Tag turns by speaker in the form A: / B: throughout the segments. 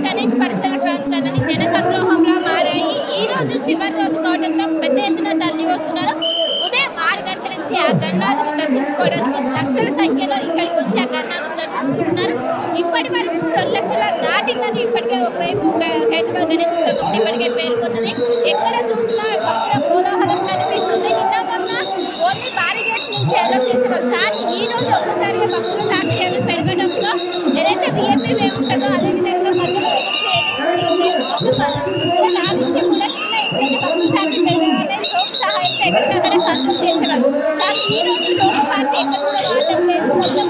A: గణేష్ పరిసర ప్రాంతాలని జనసంద్రోహంలా మారాయి. ఈ రోజు చివరి రోజు కావడంతో పెద్ద ఎత్తున తరలి వస్తున్నారు. ఉదయం 6 గంటల నుంచి ఆ గణనాథుని దర్శించుకోవడానికి లక్షల సంఖ్యలో ఇక్కడికి వచ్చి ఆ గణనాథుని దర్శించుకుంటున్నారు. ఇప్పటి వరకు 2 లక్షల దాటిందని ఇప్పటికే ఒకవైపు హైదరాబాద్ గణేష్ ఉత్సవం కమిటీ ఇప్పటికే పేర్కొన్నది. ఎక్కడ చూసినా భక్తుల కోలాహలం కనిపిస్తుంది. నిన్న కన్నా ఓన్లీ భారీ గేట్స్ నుంచి అలౌ చేసేవారు, కానీ ఈ రోజు ఒక్కసారిగా భక్తుల తాకిడి అనేది పెరగడంతో ఏదైతే విఐపి వే ఉంటుందో అదేవిధంగా మధ్యలో సాధించి కూడా నిన్న ఎప్పుడైతే భక్తుల తాకిడి పెరగగానే రోడ్డు సహాయంతో ఎక్కడికక్కడే కంట్రోల్ చేసేవారు. కానీ ఈ రోజు రోడ్డు పార్టీ ఎక్కడ కూడా వాడడం లేదు. మొత్తం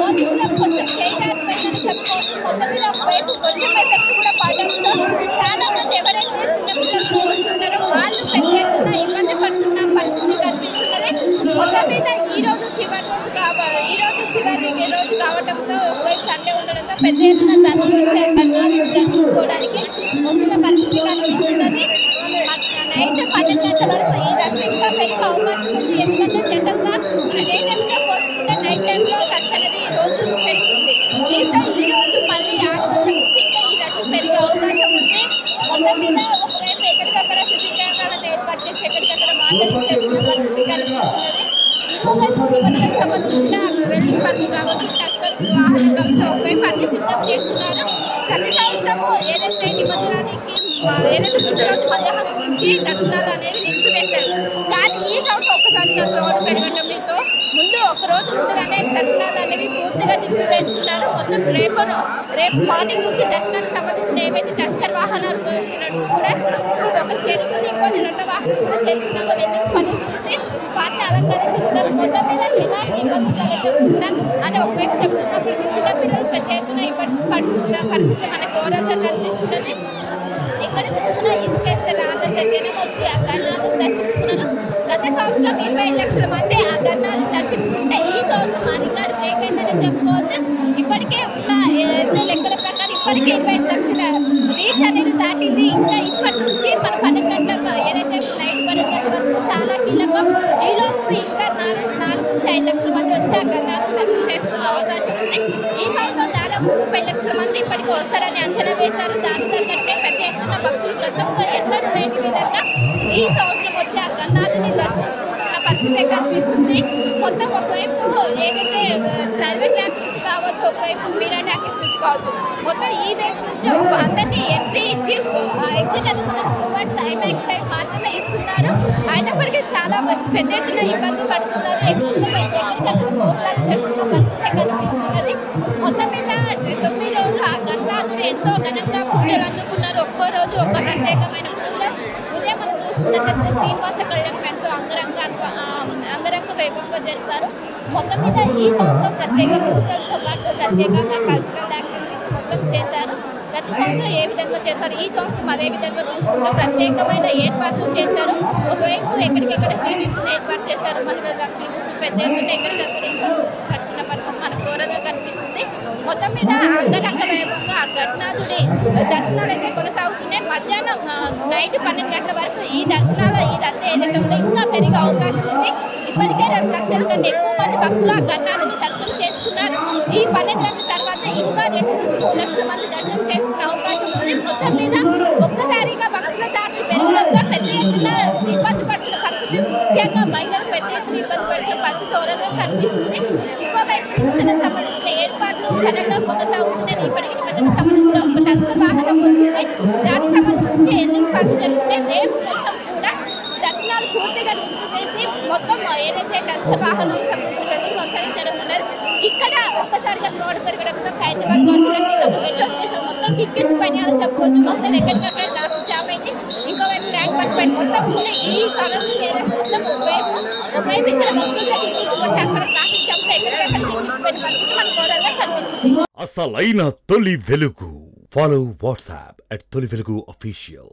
A: పోలీసులకు కొంచెం చేయడానికి చెప్పుకోవచ్చు. మొత్తం మీద ఒకవైపు వర్షం ఎఫెక్ట్ కూడా పడడంతో చాలా మంది ఎవరైతే చిన్నపిల్లలు వస్తుంటారో వాళ్ళు పెద్ద ఎత్తున ఇబ్బంది పడుతున్న పరిస్థితి కనిపిస్తున్నది. మొత్తం మీద ఈ రోజు చివరి రోజు కావడంతో ఒకవైపు సండే ఉండడంతో పెద్ద ఎత్తున తరలి దర్శించుకోవడానికి వస్తున్న పరిస్థితి కనిపిస్తున్నది. నైట్ 12 గంటల వరకు ఈ రష్ ఇంకా పెరిగే అవకాశం ఉంది. ఎందుకంటే జనరల్గా మన డే టైంలో పోల్చుకుంటే నైట్ టైంలో రష్ అనేది రోజు పెరుగుతుంది. దీంతో ఈ రోజు మళ్ళీ 6 గంటల నుంచి ఇంకా ఈ రష్ పెరిగే అవకాశం ఉంది. మొత్తం మీద ఒకవైపు ఎక్కడికక్కడ సిసి కెమెరాలను ఏర్పాటు చేసి ఎక్కడికక్కడ మానిటరింగ్ చేస్తున్న పరిస్థితి కనిపిస్తున్నది. ఇంకోవైపు నిబంధనలకు సంబంధించిన వెల్డింగ్ పనులు కావచ్చు, టస్కర్ వాహనం కావచ్చు, ఒకవైపు అన్ని సిద్ధం చేస్తున్నారు. ప్రతి సంవత్సరము ఏదైతే నిమజ్జనానికి ఏదైతే ముందు రోజు మధ్యాహ్నం నుంచి దర్శనాలు అనేది నిలిపివేశారు. కానీ ఈ సంవత్సరం ఒక్కసారిగా రోడ్డు పెరగడంతో ముందు ఒక రోజు ముందుగానే దర్శనాలు అనేవి పూర్తిగా నిలిపివేస్తున్నారు. మొత్తం రేపు మార్నింగ్ నుంచి దర్శనానికి సంబంధించిన ఏవైతే టస్కర్ వాహనాలు కూడా ఒకరు చేరుకుని ఇంకొని 2వ వాహనం కూడా చేరుకున్నాక వెళ్ళి పనులు చూసి వాటిని అలంకరించుకున్నారు. మొత్తం మీద ఎలాంటి ఇబ్బందులు జరగకుండా అని ఒకవైపు చెప్తున్నప్పటికీ చిన్నపిల్లలు పెద్ద ఎత్తున ఇబ్బంది పడుతున్న పరిస్థితి మనకు ఘోరంగా కనిపిస్తున్నది. ఇక్కడ చూసిన ఇసుకేస్తే రానంత జనం వచ్చి ఆ గణనాథుని దర్శించుకున్నారు. గత సంవత్సరం 25 లక్షల మంది ఆ గణనాథుని దర్శించుకుంటే ఈ సంవత్సరం ఆ రికార్డు బ్రేక్ అయిందని చెప్పుకోవచ్చు. ఇప్పటికే ఉన్న లెక్కల ప్రకారం ఇప్పటికే 25 లక్షల రీచ్ అనేది దాటింది. ఇంకా ఇప్పటి నుంచి మన 12 గంటలకు ఏదైతే నైట్ 12 గంటల వరకు చాలా కీలకం. ఈలోపు ఇంకా 4 నుంచి 5 లక్షల మంది వచ్చి ఆ గణనాథుని దర్శనం చేసుకునే అవకాశం ఉంది. ఈ సంవత్సరం దాదాపు 30 లక్షల మంది ఇప్పటికీ వస్తారని అంచనా వేశారు. దాని తగ్గట్టే పెద్ద ఎత్తున భక్తులు గతంలో ఎన్నడూ లేని విధంగా ఈ సంవత్సరం వచ్చి ఆ గణనాథుని దర్శించుకుంటున్న పరిస్థితి కనిపిస్తుంది. మొత్తం ఒకవైపు ఏదైతే ప్రైవేట్ ల్యాండ్ నుంచి కావచ్చు, ఒకవైపు మీరా టాకీస్ నుంచి కావచ్చు, మొత్తం ఈ వేస్ నుంచి అందరినీ ఎంట్రీ ఇచ్చి ఎగ్జిట్ అని మనం సైడ్ మాత్రమే ఇస్తున్నారు. అయినప్పటికీ చాలా పెద్ద ఎత్తున ఇబ్బంది పడుతున్నారు. ఎక్కడికక్కడ కోట్లాది పరిస్థితి కనిపిస్తున్నది. మొత్తం మీద 9 రోజులు ఆ గణనాథుడు ఎంతో ఘనంగా పూజలు అందుకున్నారు. ఒక్కో రోజు ఒక ప్రత్యేకమైన పూజ. ఉదయం మనం చూసుకున్నట్లయితే శ్రీనివాస కళ్యాణం ఎంతో అంగరంగ వైభవంగా జరిపారు. మొత్తం మీద ఈ సంవత్సరం ప్రత్యేక పూజలతో పాటు ప్రత్యేకంగా కల్చరల్ యాక్టివిటీస్ మొత్తం చేశారు. ప్రతి సంవత్సరం ఏ విధంగా చేశారు, ఈ సంవత్సరం అదే విధంగా చూసుకుంటూ ప్రత్యేకమైన ఏర్పాట్లు చేశారు. ఒకవైపు ఎక్కడికెక్కడ సీటింగ్స్ని ఏర్పాటు చేశారు. మహిళల రక్షణ కోసం పెద్ద ఎత్తున ఎక్కడికక్కడ పడుతున్న పరిస్థితి మనకు ఘోరంగా కనిపిస్తుంది. మొత్తం మీద అంగరంగ వైభవంగా ఆ గణనాథుడి దర్శనాలు అయితే కొనసాగుతున్నాయి. మధ్యాహ్నం నైట్ 12 గంటల వరకు ఈ దర్శనాల ఈ రద్దీ ఏదైతే ఉందో ఇంకా పెరిగే అవకాశం ఉంది. ఇప్పటికే 2 లక్షల కంటే ఎక్కువ మంది భక్తులు ఆ గణనాథుని దర్శనం చేసుకున్నారు. ఈ 12 గంటల తర్వాత ఇంకా 2 నుంచి 3 లక్షల మంది దర్శనం చేసుకునే అవకాశం ఉంది. మొత్తం మీద ఒక్కసారిగా భక్తుల తాకిడి పెరగడంతో పెద్ద ఎత్తున ఇబ్బంది పడుతున్న పరిస్థితి, ముఖ్యంగా మహిళలు పెద్ద ఎత్తున ఇబ్బంది పడుతున్న పరిస్థితి ఘోరంగా కనిపిస్తుంది. ఇంకోవైపు నిబంధనకు సంబంధించిన ఏర్పాట్లు ఘనంగా కొనసాగుతున్నాయి. ఇప్పటికి నిబంధనకు సంబంధించిన ఒక టస్కర్ వాహనం వచ్చింది. దానికి సంబంధించి ఎల్లింగ్ పనులు జరుగుతాయి. రేపు మొత్తం కూడా దర్శనాలు పూర్తిగా నిలిపివేసి మొత్తం ఏదైతే టస్కర్ వాహనం సంబంధించిన ఒకసారి జరుగుతున్నారు. ఇక్కడ ఒక్కసారిగా రోడ్డు పెరగడంతో హైదరాబాద్ కావచ్చు వెళ్ళి మొత్తం టికెట్స్ పైన చెప్పుకోవచ్చు. మొత్తం ఎక్కడికక్కడ ట్రాఫిక్ జామ్ అయింది. ఇంకోవైపు ట్యాంక్ పట్టు మొత్తం కూడా ఈ సరౌండింగ్ ఏరియాస్ మొత్తం ఒకవైపు ఇక్కడ భక్తులతో తీసుకుంటే అక్కడ ట్రాఫిక్ జామ్ ఎక్కడికక్కడ తీసుకుపోయిన పరిస్థితి మనకు ఘోరంగా కనిపిస్తుంది.
B: అసలైన తొలి వెలుగు. ఫాలో వాట్సాప్ @తొలి వెలుగు official.